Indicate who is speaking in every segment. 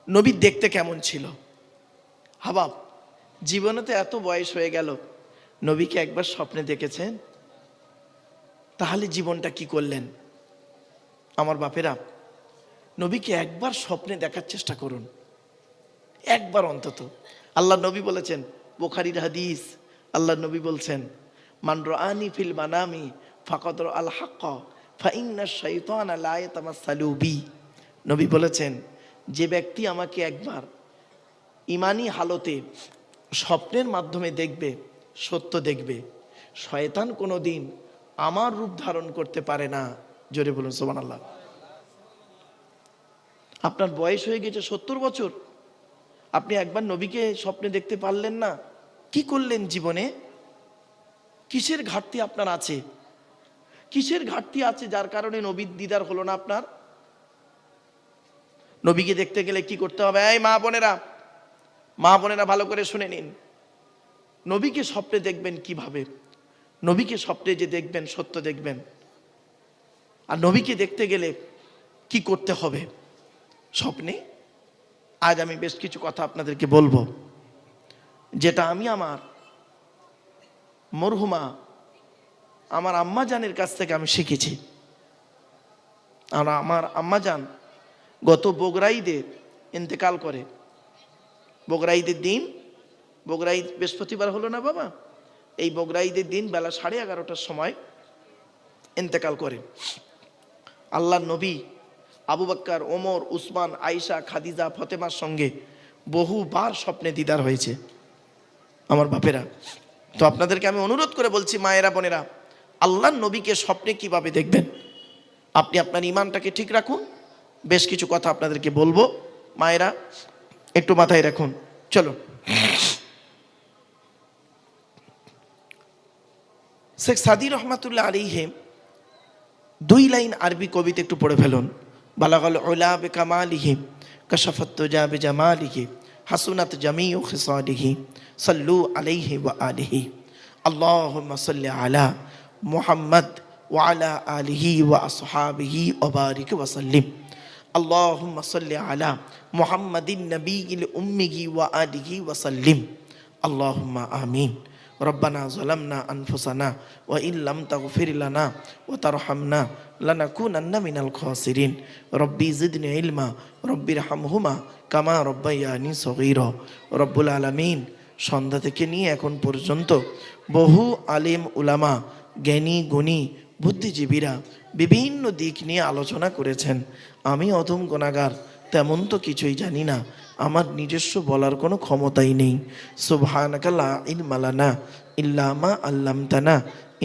Speaker 1: নবী দেখতে কেমন ছিল? হাবাব, জীবনে তো এত বয়স হয়ে গেল, নবীকে একবার স্বপ্নে দেখেছেন? তাহলে জীবনটা কি করলেন? আমার বাপেরা, নবীকে একবার স্বপ্নে দেখার চেষ্টা করুন, একবার অন্তত। আল্লাহ নবী বলেছেন, বুখারীর হাদিস, আল্লাহ নবী বলছেন, মান রাআনি ফিল মানামি ফাকাদ রাআল হাক্ক ফাইন্না শাইতানা লা ইয়াতামাসসালু বি। নবী বলেছেন, যে ব্যক্তি আমাকে একবার ইমানি হালতে স্বপ্নের মাধ্যমে দেখবে, সত্য দেখবে, শয়তান কোনোদিন আমার রূপ ধারণ করতে পারে না। জোরে বলুন সুবহানাল্লাহ। আপনার বয়স হয়ে গেছে 70 বছর, আপনি একবার নবীকে স্বপ্নে দেখতে পারলেন না? কি করলেন জীবনে? কিসের ঘাটতি আপনার আছে? কিসের ঘাটতি আছে যার কারণে নবীর দিদার হলো না আপনার? নবীকে দেখতে গেলে কি করতে হবে? এই মা বোনেরা ভালো করে শুনে নিন। নবীকে স্বপ্নে দেখবেন কিভাবে? নবীকে স্বপ্নে যে দেখবেন, সত্য দেখবেন। আর নবীকে দেখতে গেলে কি করতে হবে স্বপ্নে? আজ আমি বেশ কিছু কথা আপনাদেরকে বলবো, যেটা আমি আমার মরহুমা আমার আম্মা জানের কাছ থেকে আমি শিখেছি। আর আমার আম্মা জান গত বগরা ঈদে ইন্তেকাল করে। বগরা ঈদের দিন, বগরা ঈদ বৃহস্পতিবার হলো না বাবা, এই বগরা ঈদের দিন বেলা 11:30টার সময় ইন্তেকাল করে। আল্লাহর নবী আবু বকর, ওমর, উসমান, আয়েশা, খাদিজা, ফতেমার সঙ্গে বহুবার স্বপ্নে দিদার হয়েছে। আমার বাপেরা, তো আপনাদেরকে আমি অনুরোধ করে বলছি, মায়েরা বোনেরা, আল্লাহর নবীকে স্বপ্নে কিভাবে দেখবেন? আপনি আপনার ইমানটাকে ঠিক রাখুন। বেশ কিছু কথা আপনাদেরকে বলবো, মায়েরা একটু মাথায় রাখুন। চলো, শেখ সাদি রহমাতুল্লাহ আলাইহি 2 লাইন আরবি কবিতা একটু পড়ে ফেলুন। বালাগাল উলা বিকামালিহি কাশাফাত তুজা বিজামালিহি হাসুনাত জামিউ খিসালিহি সাল্লু আলাইহি ওয়া আলিহি আল্লাহুম্মা সাল্লি আলা মুহাম্মদ ওয়া আলা আলিহি ওয়া আসহাবিহি ওয়া বারিক ওয়া সাল্লিম। আল্লাহুম্মা সাল্লি আলা মুহাম্মাদিন নবিয়িল উম্মিহি ওয়া আলিহি ওয়া সাল্লিম। আল্লাহুম্মা আমিন। রব্বানা যালামনা আনফুসানা ওয়া ইল্লাম তাগফির লানা ওয়া তারহামনা লানাকুনান্না মিনাল খাসিরিন। রব্বি জিদনি ইলমা রব্বিরহামহুমা কামা রব্বায়ানি সগীরা। রব্বুল আলামিন, সন্ধ্যা থেকে নিয়ে এখন পর্যন্ত বহু আলেম উলামা, জ্ঞানী গুণী, বুদ্ধিজীবীরা বিভিন্ন দিক নিয়ে আলোচনা করেছেন। আমি অধম গুনাহগার, তেমন তো কিছুই জানি না, আমার নিজস্ব বলার কোনো ক্ষমতাই নেই। সুবহানাকা লা ইলমা লানা ইল্লা মা আল্লামতানা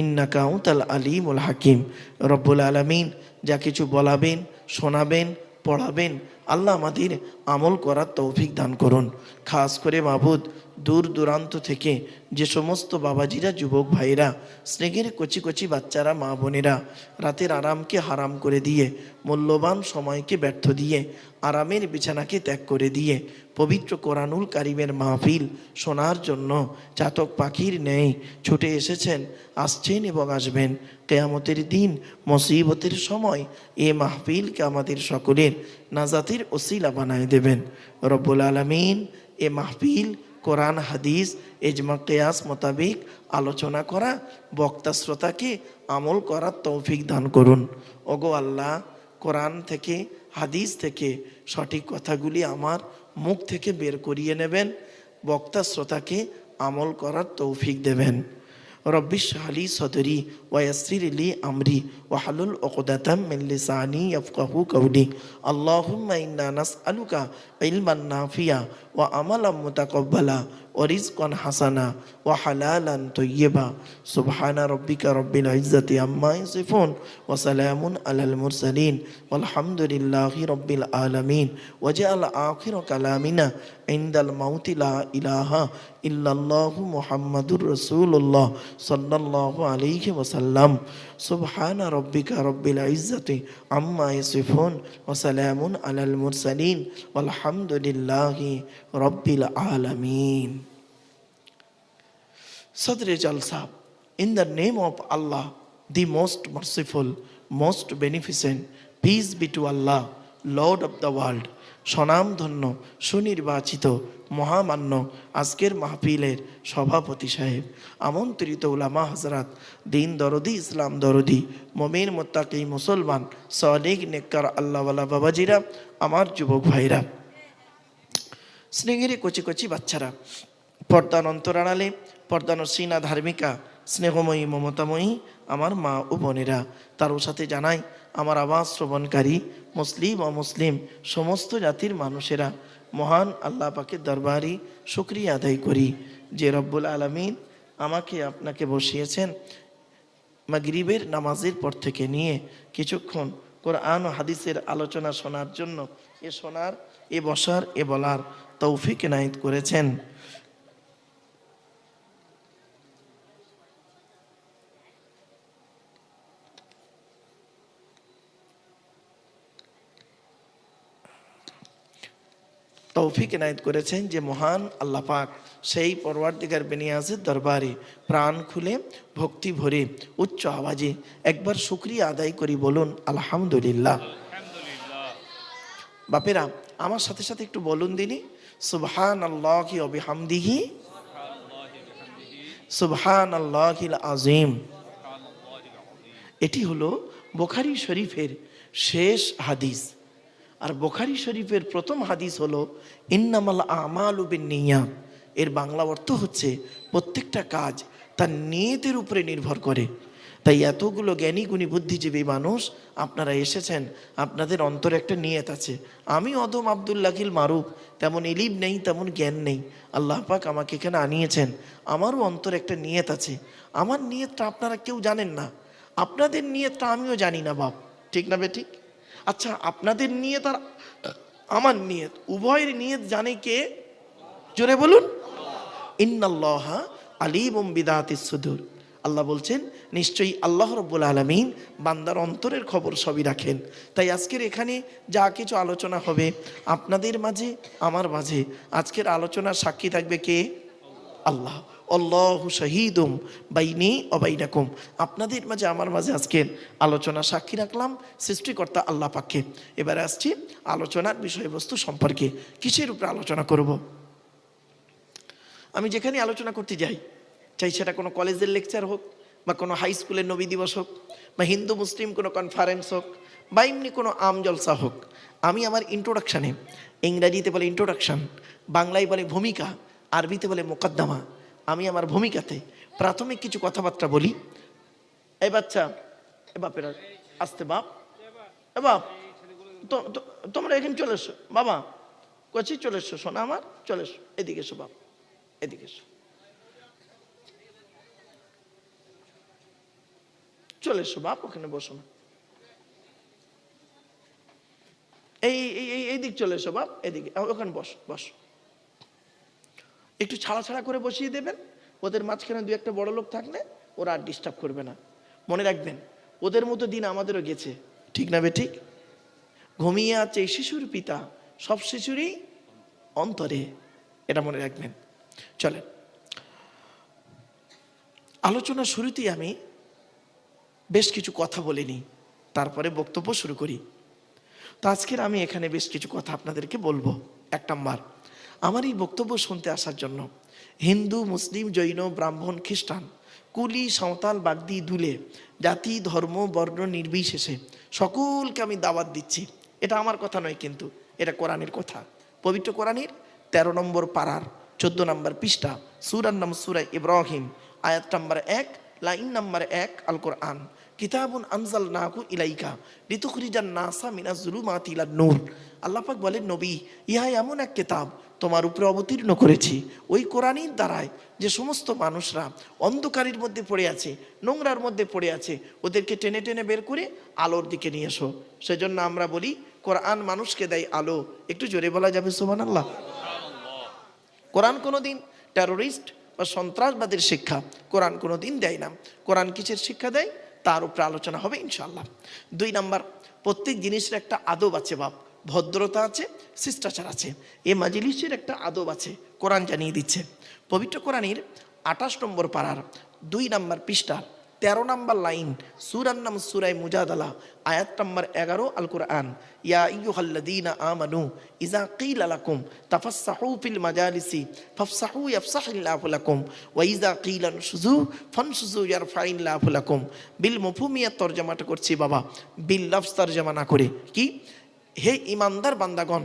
Speaker 1: ইন্নাকা আনতাল আলিমুল হাকিম। রব্বুল আলামিন, যা কিছু বলাবেন, শোনাবেন, পড়াবেন, আল্লাহ আমাদের আমল করার তৌফিক দান করুন। খাস করে মাবুদ, দূর দূরান্ত থেকে যে সমস্ত বাবাজিরা, যুবক ভাইরা, স্নেহের কচি কচি বাচ্চারা, মা বোনেরা রাতের আরামকে হারাম করে দিয়ে, মূল্যবান সময়কে ব্যর্থ দিয়ে, আরামের বিছানাকে ত্যাগ করে দিয়ে পবিত্র কোরআনুল কারিমের মাহফিল শোনার জন্য চাতক পাখির ন্যায় ছুটে এসেছেন, আসছেন এবং আসবেন। কিয়ামতের দিন, মুসিবতের সময় এ মাহফিলকে আমাদের সকলের নাজাতের ওসিলা বানায় দেবেন। রব্বুল আলামিন এ মাহফিল কোরআন, হাদিস, ইজমা, কিয়াস মোতাবেক আলোচনা করা, বক্তা শ্রোতাকে আমল করার তৌফিক দান করুন। ওগো আল্লাহ, কোরআন থেকে, হাদিস থেকে সঠিক কথাগুলি আমার মুখ থেকে বের করিয়ে নেবেন, বক্তা শ্রোতাকে আমল করার তৌফিক দেবেন। রব্বি ইশরাহ লি সদরি ওয়া ইয়াসসির লি আমরি ওয়াহলুল উকদাতাম মিন লিসানি ইয়াফকাহু কাওলি। আল্লাহুম্মা ইন্না নাসআলুকা ইলমান নাফিয়া ওয়া আমালাম মুতাকাব্বালা ওয়া রিজকান হাসানা ওয়া হালালান তাইয়্যিবা। সুবহানা রাব্বিকা রাব্বিল ইজ্জাতি আম্মা ইয়াসিফুন ওয়া সালামুন আলাল মুরসালিন ওয়ালহামদুলিল্লাহি রাব্বিল আলামিন। ওয়া জাআল আখির কালামিনা ইনদাল মাউতি লা ইলাহা ইল্লাল্লাহু মুহাম্মাদুর রাসূলুল্লাহ সাল্লাল্লাহু আলাইহি ওয়াসাল্লাম। সুবহানা রাব্বিকা রাব্বিল ইজ্জাতি আম্মা ইয়াসিফুন ওয়া সালামুন আলাল মুরসালিন ওয়ালহামদুলিল্লাহি রাব্বিল আলামিন। Sadre Jalsa, in the name of Allah, the most merciful, most beneficent, peace be to Allah, Lord of the world. স্বনামধন্য সুনির্বাচিত মহামান্য আজকের মাহফিলের সভাপতি সাহেব, আমন্ত্রিত উলামা হজরত, দিন দরদি ইসলাম দরদি মমিন মোত্তাকি মুসলমান সলিক নেককার আল্লাহওয়ালা বাবাজিরা, আমার যুবক ভাইরা, স্নেহের কচি কচি বাচ্চারা, পর্দার অন্তরাড়ালে পর্দানসীনা ধার্মিকা স্নেহময়ী মমতাময়ী আমার মা ও বোনেরা, তারও সাথে জানাই আমার আওয়াজ শ্রবণকারী মুসলিম অমুসলিম সমস্ত জাতির মানুষেরা, মহান আল্লাহ পাকের দরবারে শুকরিয়া আদায় করি যে রব্বুল আলামিন আমাকে আপনাকে বসিয়েছেন মাগরিবের নামাজের পর থেকে নিয়ে কিছুক্ষণ কোরআন ও হাদিসের আলোচনা শোনার জন্য, এ শোনার, এ বসার, এ বলার তৌফিক এনায়েত করেছেন। তৌফিক এনায়েত করেছেন যে মহান আল্লাহ পাক সেই পরওয়ারদিগার বেনিয়াজের দরবারে প্রাণ খুলে ভক্তি ভরে উচ্চ আওয়াজে একবার শুকরিয়া আদায় করি, বলুন আলহামদুলিল্লাহ। বাপেরা আমার সাথে সাথে একটু বলুন দিনি সুবহানাল্লাহি ওয়া বিহামদিহি সুবহানাল্লাহিল আযীম। এটি হলো বুখারী শরীফের শেষ হাদিস। আর বুখারী শরীফের প্রথম হাদিস হলো ইন্নামাল আমালু বিন্নিয়াত। এর বাংলা অর্থ হচ্ছে প্রত্যেকটা কাজ তার নিয়তের উপরে নির্ভর করে। তাই এতগুলো জ্ঞানী গুণী বুদ্ধিজীবী মানুষ আপনারা এসেছেন, আপনাদের অন্তরে একটা নিয়ত আছে। আমি অদম আব্দুল্লাহিল মারুফ, তেমন ইলিম নেই, তেমন জ্ঞান নেই, আল্লাহ পাক আমাকে এখানে আনিয়েছেন, আমারও অন্তরে একটা নিয়ত আছে। আমার নিয়তটা আপনারা কেউ জানেন না, আপনাদের নিয়তটা আমিও জানি না বাপ, ঠিক না বেঠিক? আচ্ছা, আপনাদের নিয়ত আর আমার নিয়ত, উভয়ের নিয়ত জানে কে? জোরে বলুন। ইন্নাল্লাহা আলিমুম বিদাতিস সুদূর। আল্লাহ বলছেন নিশ্চয়ই আল্লাহ রাব্বুল আলামিন বান্দার অন্তরের খবর সবই রাখেন। তাই আজকের এখানে যা কিছু আলোচনা হবে আপনাদের মাঝে আমার মাঝে, আজকের আলোচনার সাক্ষী থাকবে কে? আল্লাহ। আল্লাহু শাহীদুম বাইনি ওয়া বাইনাকুম। আপনাদের মাঝে আমার মাঝে আজকের আলোচনা সাক্ষী রাখলাম সৃষ্টিকর্তা আল্লাহ পাককে। এবারে আসছি আলোচনার বিষয়বস্তু সম্পর্কে। কিসের উপরে আলোচনা করব? আমি যেখানে আলোচনা করতে যাই, চাই সেটা কোনো কলেজের লেকচার হোক, বা কোনো হাই স্কুলের নবী দিবস হোক, বা হিন্দু মুসলিম কোনো কনফারেন্স হোক, বা এমনি কোনো আম জলসা হোক, আমি আমার ইন্ট্রোডাকশানে, ইংরাজিতে বলে ইন্ট্রোডাকশান, বাংলায় বলে ভূমিকা, আরবিতে বলে মোকদ্দমা, আমি আমার ভূমিকাতে প্রাথমিক কিছু কথাবার্তা বলি। এই বাচ্চা, এ বাপেরা আসতে, বাপ, এ বাপ, তোমরা এখানে চলে এসো, বাবা কচি চলে এসো, শোনা আমার, চলে এসো, এদিকে এসো বাপ, এদিকে এসো, চলে এসো বাপ, ওখানে বসো না, এই দিক চলে এসো বাপ, এদিকে, ওখানে বস বস, একটু ছাড়া ছাড়া করে বসিয়ে দেবেন। ওদের মাঝখানে দু একটা বড় লোক থাকলে ওরা আর ডিস্টার্ব করবে না। মনে রাখবেন ওদের মতো দিন আমাদেরও গেছে, ঠিক না বেঠিক? ঘুমিয়ে আছে শিশুর পিতা, সব শিশুরই অন্তরে, এটা মনে রাখবেন। চলেন আলোচনা শুরুতেই আমি বেশ কিছু কথা বলে নিই, তারপরে বক্তব্য শুরু করি। তো আজকের আমি এখানে বেশ কিছু কথা আপনাদেরকে বলবো। এক নম্বর, আমার এই বক্তব্য শুনতে আসার জন্য হিন্দু, মুসলিম, জৈন, ব্রাহ্মণ, খ্রিস্টান, কুলি, সাঁওতাল, বাগদি, দুলে, জাতি, ধর্ম, বর্ণ নির্বিশেষে সকলকে আমি দাওয়াত দিচ্ছি। এটা আমার কথা নয়, কিন্তু এটা কোরআনের কথা। পবিত্র কোরআনের 13 নম্বর পারার 14 নম্বর পৃষ্ঠা, সূরার নাম সূরা ইব্রাহিম, আয়াত নম্বর 1, লাইন নম্বর 1, আল কোরআন কিতাবুন আনজালনাহু ইলাইকা লিতুখরিজান নাসা মিনাজ জুলুমাতি ইলান নূর। আল্লাহ পাক বলেন, নবী, ইহা এমন এক কিতাব তোমার উপরে অবতীর্ণ করেছি, ওই কোরআনের দ্বারায় যে সমস্ত মানুষরা অন্ধকারের মধ্যে পড়ে আছে, নোংরার মধ্যে পড়ে আছে, ওদেরকে টেনে টেনে বের করে আলোর দিকে নিয়ে এসো। সেজন্য আমরা বলি কোরআন মানুষকে দেয় আলো। একটু জোরে বলা যাবে সুবহানাল্লাহ? কোরআন কোনোদিন টেরোরিস্ট বা সন্ত্রাসবাদের শিক্ষা কোরআন কোনোদিন দেয় না। কোরআন কিসের শিক্ষা দেয় তার উপরে আলোচনা হবে ইনশাআল্লাহ। 2 নাম্বার, প্রত্যেক জিনিসের একটা আদব আছে বাপ, ভদ্রতা আছে, শিষ্টাচার আছে। এই মাজলিসের একটা আদব আছে, কোরআন জানিয়ে দিচ্ছে। পবিত্র কোরআনের 28 নম্বর পারার 2 নম্বর পৃষ্ঠা 13 নম্বর লাইন, সূরার নাম সূরায়ে মুজাদালা, আয়াত নম্বর 11 আল কোরআন। ইয়া আইয়ুহাল্লাযীনা আমানু ইযা কিলা লাকুম তাফাসসাহু ফিল মাজালিসি ফাফসাহু ইয়াফসাহিল্লাহু লাকুম ওয়া ইযা কিলা নশুযু ফানশুযু ইয়ারফাইল্লাহু লাকুম। বিল মফহুমিয়া তরজমাটা করছি বাবা, বিল লফজ তরজমা না করে। কি? হে ইমানদার বান্দাগণ,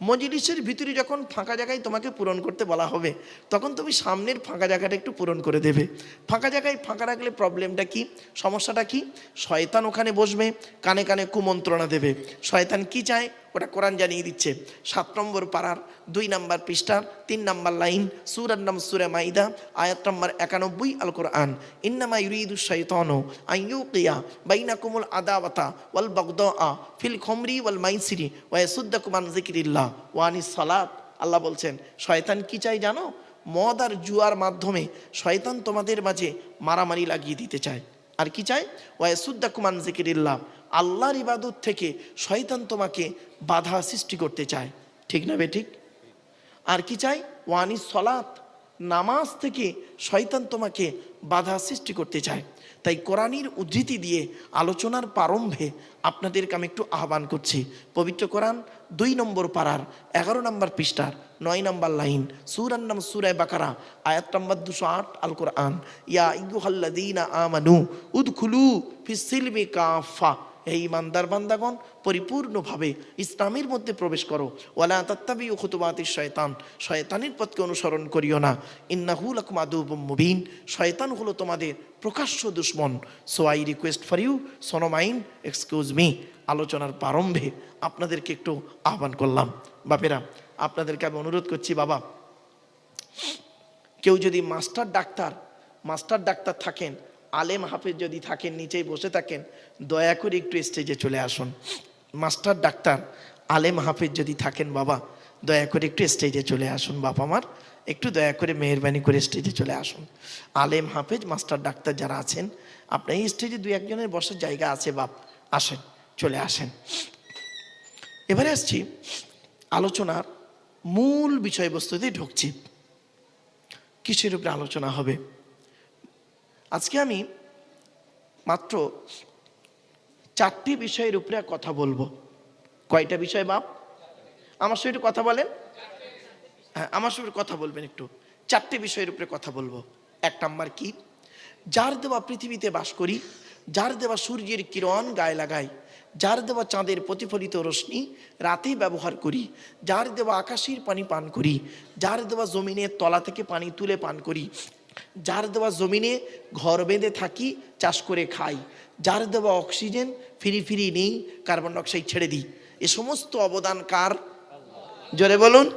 Speaker 1: মজলিসের ভিতরে যখন ফাঁকা জায়গায় তোমাকে পূরণ করতে বলা হবে, তখন তুমি সামনের ফাঁকা জায়গাটা একটু পূরণ করে দেবে। ফাঁকা জায়গায় ফাঁকা রাখলে প্রবলেমটা কি, সমস্যাটা কি? শয়তান ওখানে বসবে, কানে কানে কুমন্ত্রণা দেবে। শয়তান কি চায় ওটা কোরআন জানিয়ে দিচ্ছে। 7 নম্বর পারার 2 নম্বর পৃষ্ঠার 3 নম্বর লাইন, সূরার নাম সূরা মাইদা, আয়াত নম্বর 91 আল কোরআন। ইন্নামা ইউরিদুশ শাইতানু আন ইউকিয়া বাইনাকুমুল আদাওয়াতা ওয়াল বাগদাআ ফিল খামরি ওয়াল মাইসিরি ওয়া ইয়াসুদ্দাকুম আন যিকরিল্লাহ ওয়া আনিস সালাত। আল্লাহ বলছেন শয়তান কি চাই জানো? মদ আর জুয়ার মাধ্যমে শয়তান তোমাদের মাঝে মারামারি লাগিয়ে দিতে চায়। আর কি চায়? ওয়া ইয়াসুদ্দাকুম আন যিকরিল্লাহ, আল্লাহর ইবাদত থেকে শয়তান তোমাকে বাধা সৃষ্টি করতে চায়। ঠিক না বে ঠিক? আর কি চাই? ওয়ানিস সালাত, নামাজ থেকে শয়তান তোমাকে বাধা সৃষ্টি করতে চায়। তাই কোরআনের উদ্ধৃতি দিয়ে আলোচনার প্রারম্ভে আপনাদেরকে আমি একটু আহ্বান করছি। পবিত্র কোরআন 2 নম্বর পারার 11 নম্বর পৃষ্ঠার 9 নম্বর লাইন, সূরার নাম সূরায়ে বাকারা, আয়াত নম্বর 208 আল কোরআন। ইয়া আইয়ুহাল্লাযীনা আমানু উদখুলু ফিস সিলমি কাফা, এই ইমানদার বান্দাগণ পরিপূর্ণভাবে ইসলামের মধ্যে প্রবেশ করো। ওয়ালা তাত্তাবিউ খুতুওয়াতিশ শয়তান, শয়তানের পথকে অনুসরণ করিও না। ইন্নাহু লাকুম আদুউম মুবিন, শয়তান হলো তোমাদের প্রকাশ্য দুশমন। So I request for you, so no mind, excuse me. আলোচনার প্রারম্ভে আপনাদেরকে একটু আহ্বান করলাম। বাপেরা, আপনাদেরকে আমি অনুরোধ করছি, বাবা, কেউ যদি মাস্টার ডাক্তার থাকেন, আলেম হাফেজ যদি থাকেন, নিচেই বসে থাকেন, দয়া করে একটু স্টেজে চলে আসুন। মাস্টার ডাক্তার আলেম হাফেজ যদি থাকেন বাবা, দয়া করে একটু স্টেজে চলে আসুন। বাপ আমার, একটু দয়া করে মেহেরবানি করে স্টেজে চলে আসুন। আলেম হাফেজ মাস্টার ডাক্তার যারা আছেন, আপনার এই স্টেজে 2-1 জনের বসার জায়গা আছে বাপ, আসেন, চলে আসেন। এবারে আসছি আলোচনার মূল বিষয়বস্তুতে ঢুকছি। কিসের উপরে আলোচনা হবে? আজকে আমি মাত্র 4টি বিষয়ের উপরে কথা বলবো। কয়টা বিষয় বাপ? আমার সঙ্গে একটু কথা বলেন। হ্যাঁ, আমার সঙ্গে কথা বলবেন একটু। 4টি বিষয়ের উপরে কথা বলবো। 1 নাম্বার কি? যার দেওয়া পৃথিবীতে বাস করি, যার দেওয়া সূর্যের কিরণ গায়ে লাগাই, যার দেওয়া চাঁদের প্রতিফলিত রশ্মি রাতে ব্যবহার করি, যার দেওয়া আকাশের পানি পান করি, যার দেওয়া জমিনের তলা থেকে পানি তুলে পান করি, যার দেওয়া জমিনে ঘর বেঁধে থাকি, চাষ করে খাই, যার দেওয়া অক্সিজেন ফিরি নেই, কার্বন ডাইঅক্সাইড ছেড়ে দিই, এ সমস্ত অবদান কার? জোরে বলুন।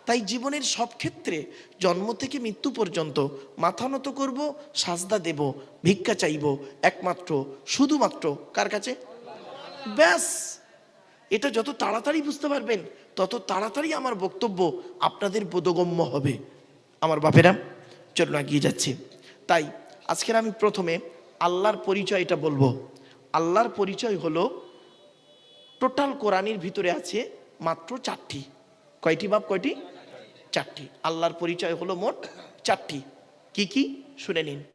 Speaker 1: তাই জীবনের সব ক্ষেত্রে জন্ম থেকে মৃত্যু পর্যন্ত মাথা নত করব, সাজদা দেব, ভিক্ষা চাইব একমাত্র শুধুমাত্র কার কাছে? ব্যাস। এটা যত তাড়াতাড়ি বুঝতে পারবেন, তত তাড়াতাড়ি আমার বক্তব্য আপনাদের বোধগম্য হবে। আমার বাপেরা, চলুন এগিয়ে যাচ্ছি। তাই আজকের আমি প্রথমে আল্লাহর পরিচয়টা বলবো। আল্লাহর পরিচয় হলো, টোটাল কোরআনের ভিতরে আছে মাত্র 4টি। কয়টি বাপ? কয়টি? 4টি। আল্লাহর পরিচয় হলো মোট 4টি। কি কি? শুনে নিন।